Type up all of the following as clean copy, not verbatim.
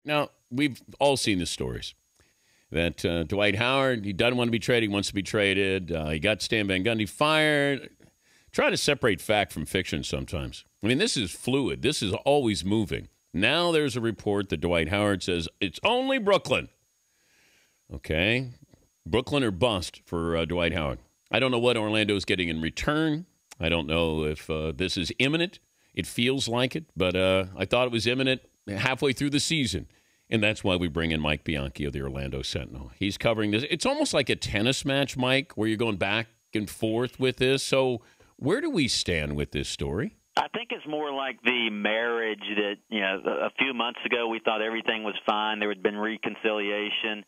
Now, we've all seen the stories that Dwight Howard, he doesn't want to be traded, he wants to be traded. He got Stan Van Gundy fired. Try to separate fact from fiction sometimes. I mean, this is fluid. This is always moving. Now there's a report that Dwight Howard says it's only Brooklyn. Okay. Brooklyn or bust for Dwight Howard. I don't know what Orlando's getting in return. I don't know if this is imminent. It feels like it, but I thought it was imminent halfway through the season. And that's why we bring in Mike Bianchi of the Orlando Sentinel. He's covering this. It's almost like a tennis match, Mike, where you're going back and forth with this. So where do we stand with this story? I think it's more like the marriage that, a few months ago we thought everything was fine. There had been reconciliation.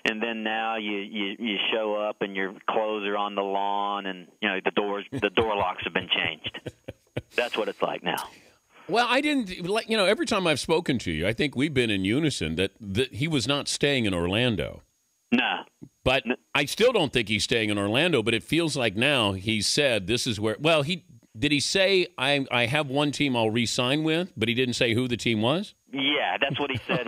And then now you show up and your clothes are on the lawn and, the door locks have been changed. That's what it's like now. Well, I didn't, every time I've spoken to you, I think we've been in unison that he was not staying in Orlando. No. But I still don't think he's staying in Orlando, but it feels like now he said this is where, did he say, I have one team I'll re-sign with, but he didn't say who the team was? Yeah, that's what he said.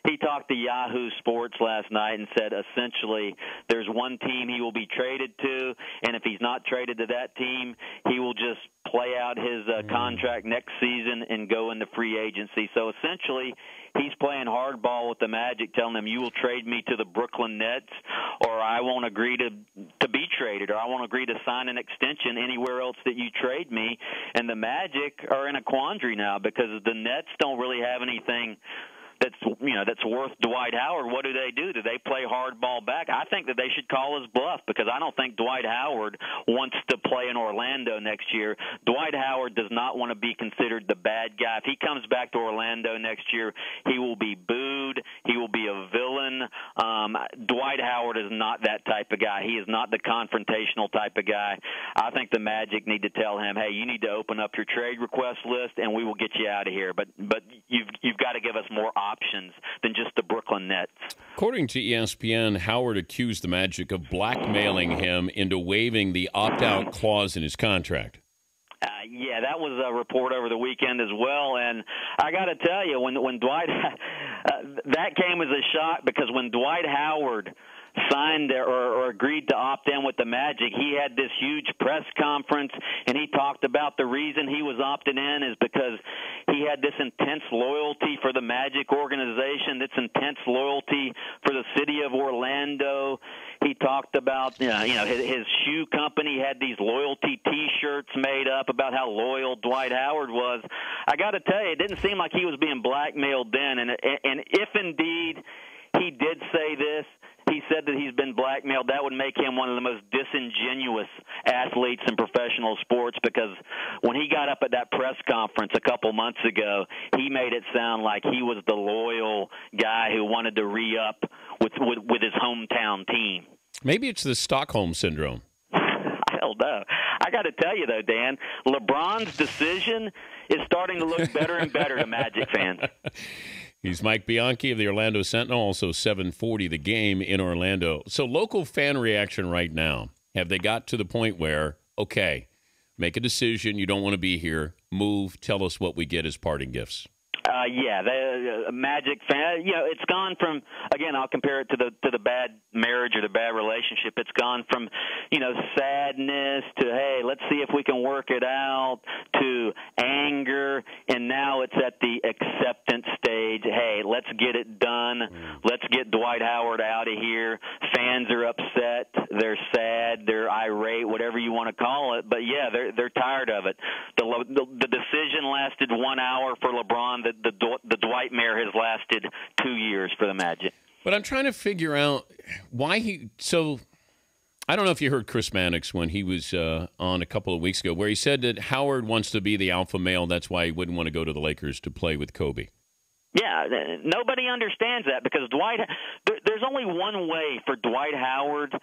He talked to Yahoo Sports last night and said essentially there's one team he will be traded to, and if he's not traded to that team, he will just play out his contract next season and go into free agency. So essentially he's playing hardball with the Magic, telling them you will trade me to the Brooklyn Nets or I won't agree to be traded or I won't agree to sign an extension anywhere else that you trade me. And the Magic are in a quandary now because the Nets don't really have anything that's worth Dwight Howard. What do? Do they play hardball back? I think that they should call his bluff because I don't think Dwight Howard wants to play in Orlando next year. Dwight Howard does not want to be considered the bad guy. If he comes back to Orlando next year, he will be booed. He will be a villain. Dwight Howard is not that type of guy. He is not the confrontational type of guy. I think the Magic need to tell him, hey, you need to open up your trade request list and we will get you out of here. But you've got to give us more options than just the Brooklyn Nets. According to ESPN, Howard accused the Magic of blackmailing him into waiving the opt-out clause in his contract. Yeah, that was a report over the weekend as well, and I got to tell you, when Dwight that came as a shock because when Dwight Howard signed or agreed to opt in with the Magic, he had this huge press conference, and he talked about the reason he was opted in is because he had this intense loyalty for the Magic organization, this intense loyalty for the city of Orlando. He talked about, his shoe company had these loyalty T-shirts made up about how loyal Dwight Howard was. I got to tell you, it didn't seem like he was being blackmailed then, and if indeed he did say this, he said that he's been blackmailed, that would make him one of the most disingenuous athletes in professional sports because when he got up at that press conference a couple months ago, he made it sound like he was the loyal guy who wanted to re-up with his hometown team. Maybe it's the Stockholm Syndrome. I don't know. I got to tell you, though, Dan, LeBron's decision is starting to look better and better to Magic fans. He's Mike Bianchi of the Orlando Sentinel, also 740 The Game in Orlando. So local fan reaction right now, have they got to the point where, okay, make a decision, you don't want to be here, move, tell us what we get as parting gifts? Yeah, the Magic fan. It's gone from, again, I'll compare it to the bad marriage or the bad relationship. It's gone from, sadness to, hey, let's see if we can work it out, to anger, and now it's at the acceptance stage. Hey, let's get it done. Let's get Dwight Howard out of here. Fans are upset. They're sad. They're irate, whatever you want to call it. But yeah, they're tired of it. The decision lasted 1 hour for LeBron. The Dwight Mayer has lasted 2 years for the Magic. But I'm trying to figure out why he – so I don't know if you heard Chris Mannix when he was on a couple of weeks ago where he said that Howard wants to be the alpha male. That's why he wouldn't want to go to the Lakers to play with Kobe. Yeah, nobody understands that because there's only one way for Dwight Howard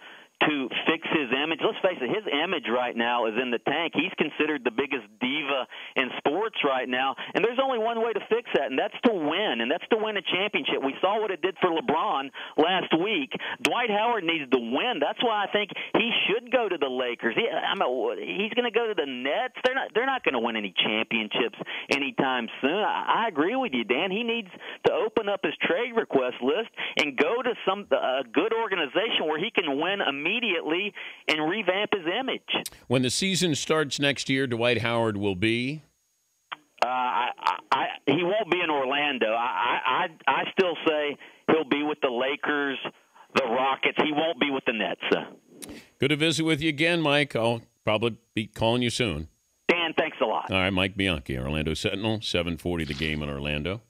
to fix his image. Let's face it, his image right now is in the tank. He's considered the biggest diva in sports right now, and there's only one way to fix that, and that's to win, and that's to win a championship. We saw what it did for LeBron last week. Dwight Howard needs to win. That's why I think he should go to the Lakers. He's going to go to the Nets. They're not going to win any championships anytime soon. I agree with you, Dan. He needs to open up his trade request list and go to a good organization where he can win immediately and revamp his image. When the season starts next year, Dwight Howard will be? He won't be in Orlando. I still say he'll be with the Lakers, the Rockets. He won't be with the Nets. Good to visit with you again, Mike. I'll probably be calling you soon. Dan, thanks a lot. All right, Mike Bianchi, Orlando Sentinel, 7:40 the game in Orlando.